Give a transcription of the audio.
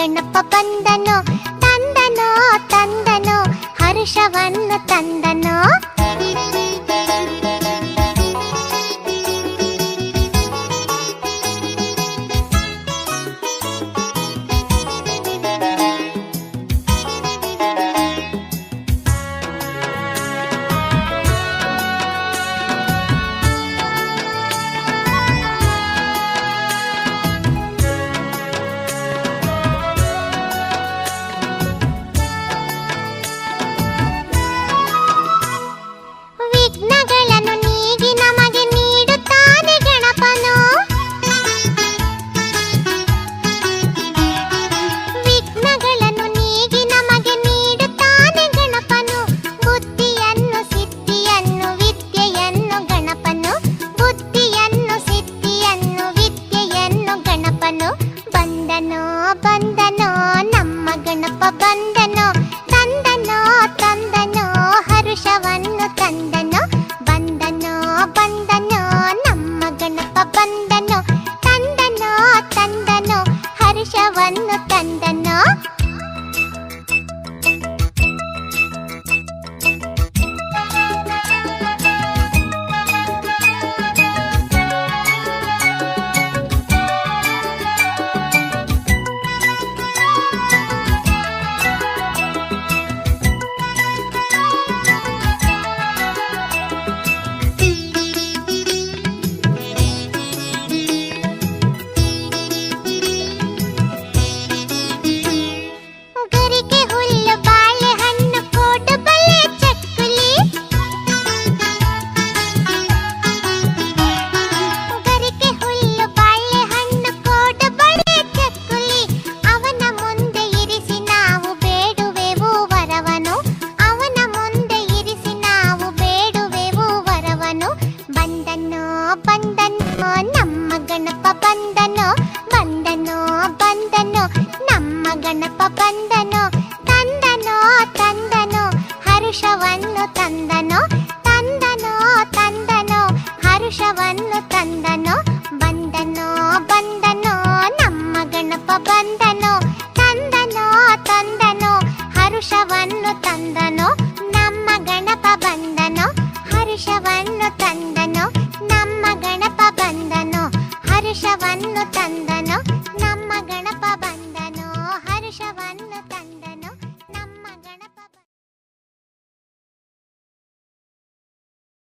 ಗಣಪ ಬಂದನೋ, ತಂದನೋ ತಂದನೋ ಹರ್ಷವನ್ನು ತಂದನೋ. ವಿಘ್ನಗಳನ್ನು ನೀಗಿ ನಮಗೆ ನೀಡುತ್ತಾನೆ ಗಣಪನು. ವಿಘ್ನಗಳನ್ನು ನೀಗಿ ನಮಗೆ ನೀಡುತ್ತಾನೆ ಗಣಪನು. ಬುದ್ಧಿಯನ್ನು ಸಿದ್ಧಿಯನ್ನು ವಿದ್ಯೆಯನ್ನು ಗಣಪನು. ಬುದ್ಧಿಯನ್ನು ಸಿದ್ಧಿಯನ್ನು ವಿದ್ಯೆಯನ್ನು ಗಣಪನು. ಬಂದನೋ ಬಂದನೋ ನಮ್ಮ ಗಣಪ ಬಂದನೋ, ತಂದನೋ ತಂದನೋ ಹರ್ಷವನ್ನು ತಂದನೋ. ಬಂದನೋ ಬಂದನೋ ನಮ್ಮ ಗಣಪ ಬಂದನೋ, ತಂದನೋ ತಂದನೋ ಹರ್ಷವನ್ನು ತಂದನೋ.